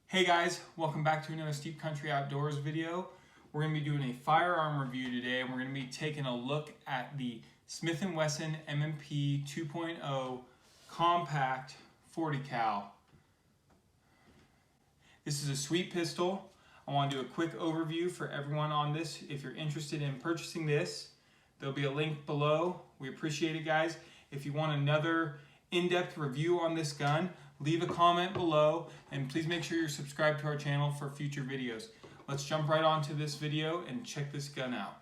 Hey guys, welcome back to another Steep Country Outdoors video. We're going to be doing a firearm review today, and we're going to be taking a look at the Smith & Wesson M&P 2.0 Compact 40 cal. This is a sweet pistol. I want to do a quick overview for everyone on this. If you're interested in purchasing this, there'll be a link below. We appreciate it, guys. If you want another in-depth review on this gun, leave a comment below, and please make sure you're subscribed to our channel for future videos. Let's jump right on to this video and check this gun out.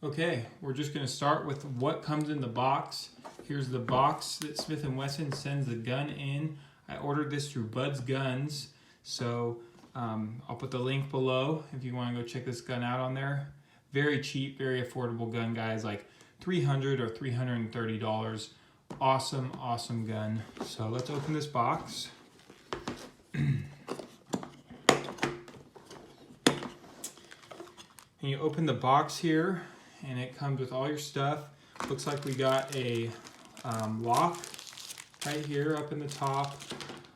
Okay, we're just going to start with what comes in the box. Here's the box that Smith & Wesson sends the gun in. I ordered this through Bud's Guns, so I'll put the link below if you want to go check this gun out on there. Very cheap, very affordable gun, guys, like $300 or $330. Awesome, awesome gun. So let's open this box. And you open the box here, and it comes with all your stuff. Looks like we got a lock right here up in the top,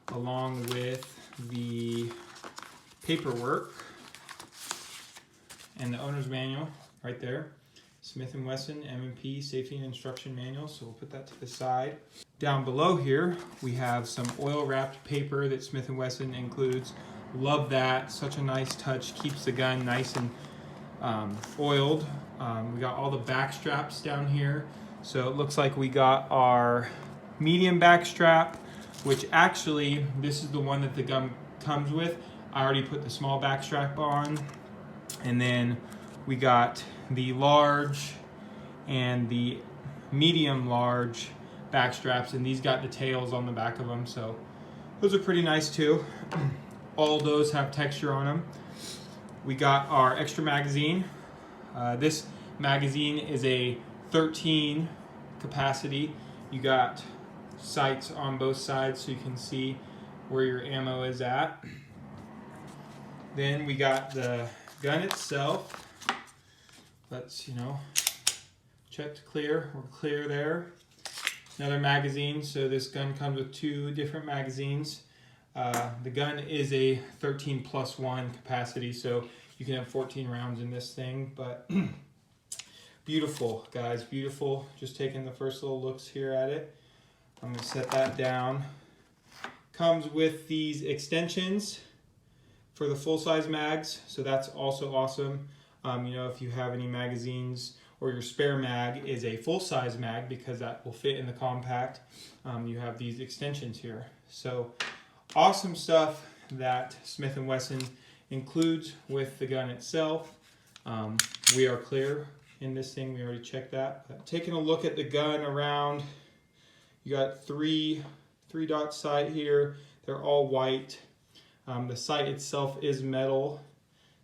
along with the paperwork and the owner's manual right there. Smith & Wesson M&P Safety and Instruction Manual, so we'll put that to the side. Down below here, we have some oil-wrapped paper that Smith & Wesson includes. Love that, such a nice touch, keeps the gun nice and oiled. We got all the back straps down here, so it looks like we got our medium back strap, which actually, this is the one that the gun comes with. I already put the small back strap on, and then we got the large and the medium large back straps, and these got the tails on the back of them, so those are pretty nice too. All those have texture on them. We got our extra magazine. This magazine is a 13 capacity. You got sights on both sides so you can see where your ammo is at. Then we got the gun itself. Let's, checked clear. We're clear there. Another magazine. So this gun comes with two different magazines. The gun is a 13+1 capacity, so you can have 14 rounds in this thing. But beautiful, guys, beautiful. Just taking the first little looks here at it. I'm going to set that down. Comes with these extensions for the full-size mags, so that's also awesome. If you have any magazines, or your spare mag is a full-size mag, because that will fit in the compact, you have these extensions here. So awesome stuff that Smith & Wesson includes with the gun itself. We are clear in this thing, we already checked that. But taking a look at the gun around, you got three dot sight here. They're all white. The sight itself is metal,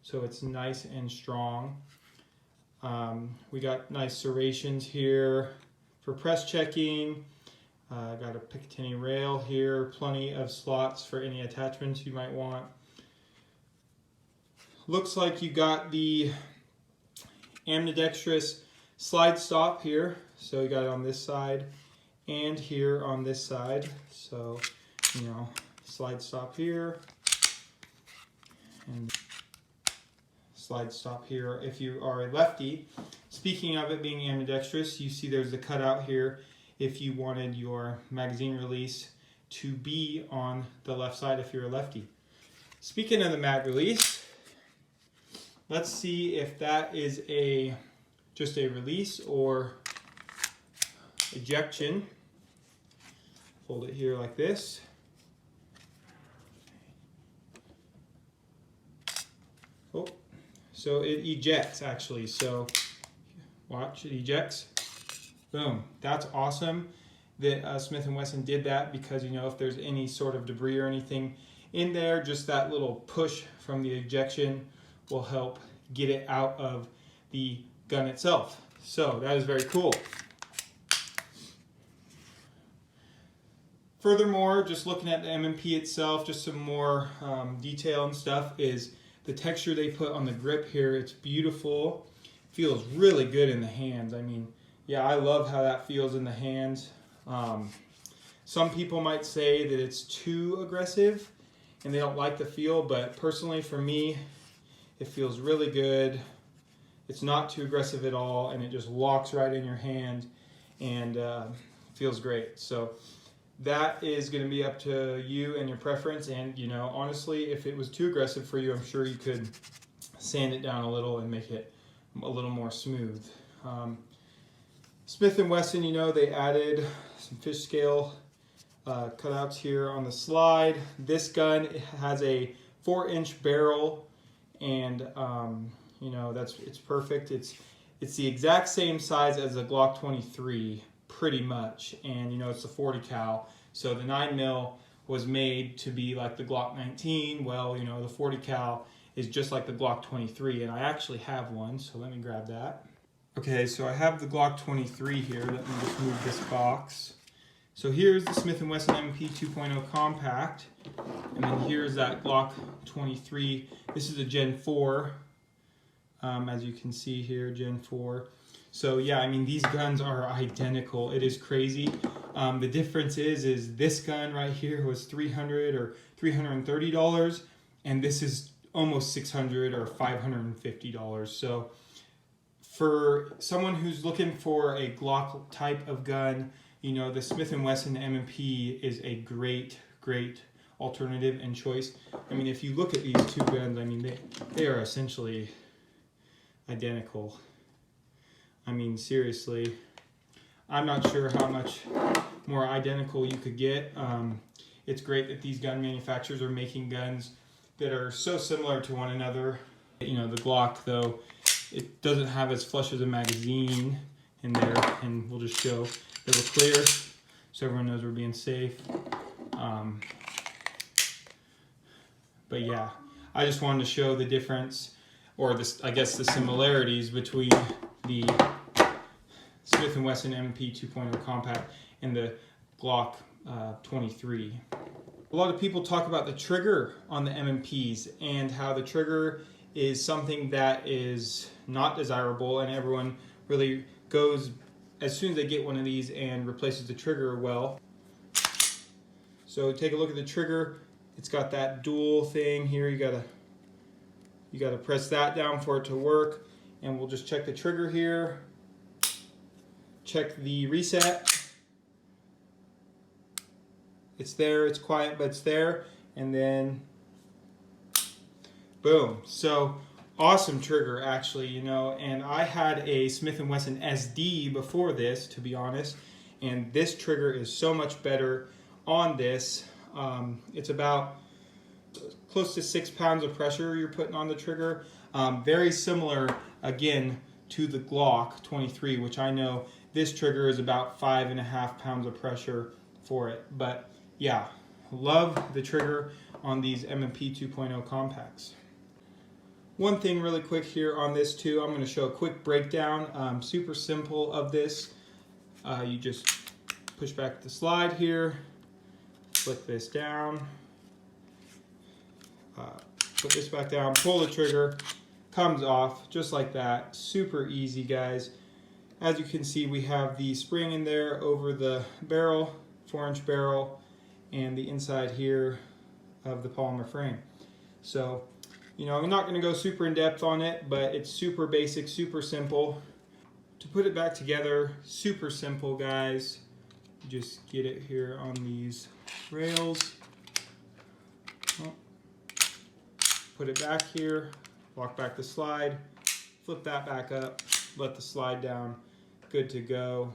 so it's nice and strong. We got nice serrations here for press checking. Got a Picatinny rail here, plenty of slots for any attachments you might want. Looks like you got the ambidextrous slide stop here, so you got it on this side and here on this side. So, slide stop here and slide stop here if you are a lefty. Speaking of it being ambidextrous, you see there's the cutout here if you wanted your magazine release to be on the left side if you're a lefty. Speaking of the mag release, let's see if that is just a release or ejection. Hold it here like this. Oh, so it ejects actually. So watch, it ejects. Boom, that's awesome that Smith & Wesson did that, because if there's any sort of debris or anything in there, just that little push from the ejection will help get it out of the gun itself. So that is very cool. Furthermore, just looking at the M&P itself, just some more detail and stuff, is the texture they put on the grip here. It's beautiful. Feels really good in the hands. I mean, yeah, I love how that feels in the hands. Some people might say that it's too aggressive and they don't like the feel, but personally for me, it feels really good. It's not too aggressive at all, and it just locks right in your hand and feels great. So that is going to be up to you and your preference. And you know, honestly, if it was too aggressive for you, I'm sure you could sand it down a little and make it a little more smooth. Smith & Wesson, you know, they added some fish scale cutouts here on the slide. This gun has a 4-inch barrel, and you know, it's perfect. It's the exact same size as a Glock 23, pretty much, and you know, it's a 40 cal. So the 9mm was made to be like the Glock 19. Well, you know, the 40 cal is just like the Glock 23, and I actually have one, so let me grab that. Okay, so I have the Glock 23 here. Let me just move this box. So here's the Smith & Wesson M&P 2.0 compact, and then here's that Glock 23. This is a Gen 4, as you can see here, Gen 4. So yeah, I mean, these guns are identical. It is crazy. The difference is this gun right here was $300 or $330, and this is almost $600 or $550. So for someone who's looking for a Glock type of gun, you know, the Smith & Wesson M&P is a great alternative and choice. I mean, if you look at these two guns, I mean, they are essentially identical. I mean, seriously, I'm not sure how much more identical you could get. It's great that these gun manufacturers are making guns that are so similar to one another. You know, the Glock, though, it doesn't have as flush as a magazine in there, and we'll just show that we're clear so everyone knows we're being safe. But yeah, I just wanted to show the difference, or this, I guess, the similarities between the Smith & Wesson M&P 2.0 compact and the Glock 23. A lot of people talk about the trigger on the M&Ps and how the trigger is something that is not desirable, and everyone really goes as soon as they get one of these and replaces the trigger well. So take a look at the trigger. It's got that dual thing here. You gotta press that down for it to work, and we'll just check the trigger here. Check the reset. It's there, it's quiet, but it's there. And then, boom. So, awesome trigger, actually, you know. And I had a Smith & Wesson SD before this, to be honest. And this trigger is so much better on this. It's about close to 6 pounds of pressure you're putting on the trigger. Very similar, again, to the Glock 23, which I know this trigger is about 5.5 pounds of pressure for it. But yeah, love the trigger on these M&P 2.0 compacts. One thing really quick here on this too, I'm going to show a quick breakdown, super simple of this. You just push back the slide here, flick this down, put this back down, pull the trigger, comes off just like that. Super easy, guys. As you can see, we have the spring in there over the barrel, 4-inch barrel, and the inside here of the polymer frame. So, you know, I'm not going to go super in depth on it, but it's super basic, super simple. To put it back together, super simple, guys. Just get it here on these rails. Put it back here, lock back the slide, flip that back up, let the slide down. Good to go.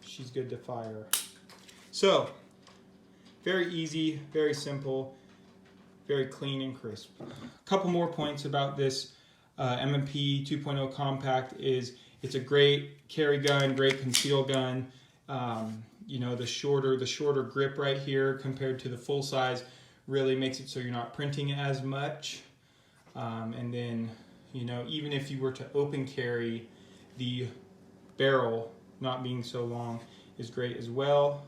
She's good to fire. So, very easy, very simple, very clean and crisp. A couple more points about this M&P 2.0 compact is it's a great carry gun, great conceal gun. You know, the shorter grip right here compared to the full size really makes it so you're not printing as much. And then, you know, even if you were to open carry, the barrel not being so long is great as well.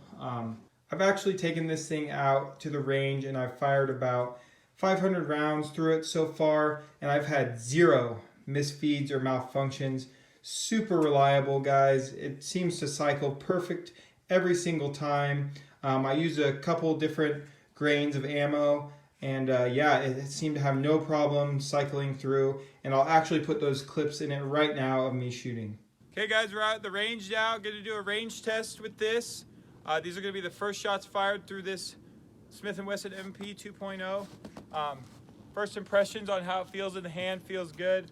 I've actually taken this thing out to the range and I've fired about 500 rounds through it so far, and I've had 0 misfeeds or malfunctions. Super reliable, guys. It seems to cycle perfect every single time. I used a couple different grains of ammo, and yeah, it seemed to have no problem cycling through. And I'll actually put those clips in it right now of me shooting. Okay guys, we're out at the range now. Going to do a range test with this. These are going to be the first shots fired through this Smith & Wesson M&P 2.0. First impressions on how it feels in the hand. Feels good.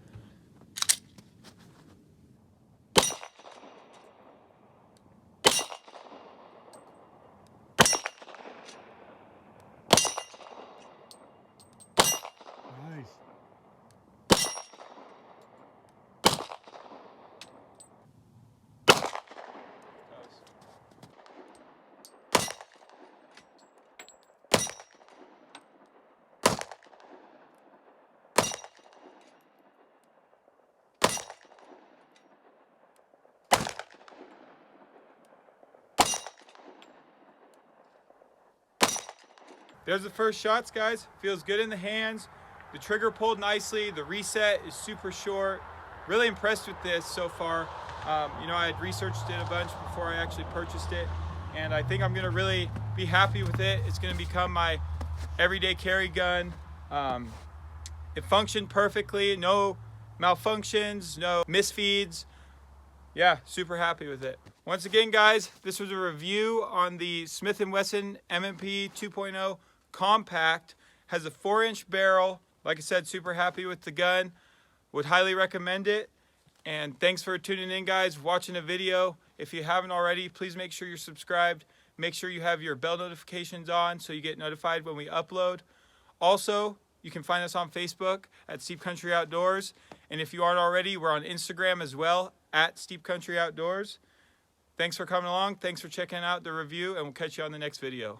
Nice. There's the first shots, guys. Feels good in the hands. The trigger pulled nicely. The reset is super short. Really impressed with this so far. You know, I had researched it a bunch before I actually purchased it, and I think I'm gonna really be happy with it. It's gonna become my everyday carry gun. It functioned perfectly, no malfunctions, no misfeeds. Yeah, super happy with it. Once again, guys, this was a review on the Smith & Wesson M&P 2.0 Compact. Has a 4-inch barrel. Like I said, super happy with the gun. Would highly recommend it. And thanks for tuning in, guys, watching the video. If you haven't already, please make sure you're subscribed. Make sure you have your bell notifications on so you get notified when we upload. Also, you can find us on Facebook at Steep Country Outdoors. And if you aren't already, we're on Instagram as well at Steep Country Outdoors. Thanks for coming along. Thanks for checking out the review, and we'll catch you on the next video.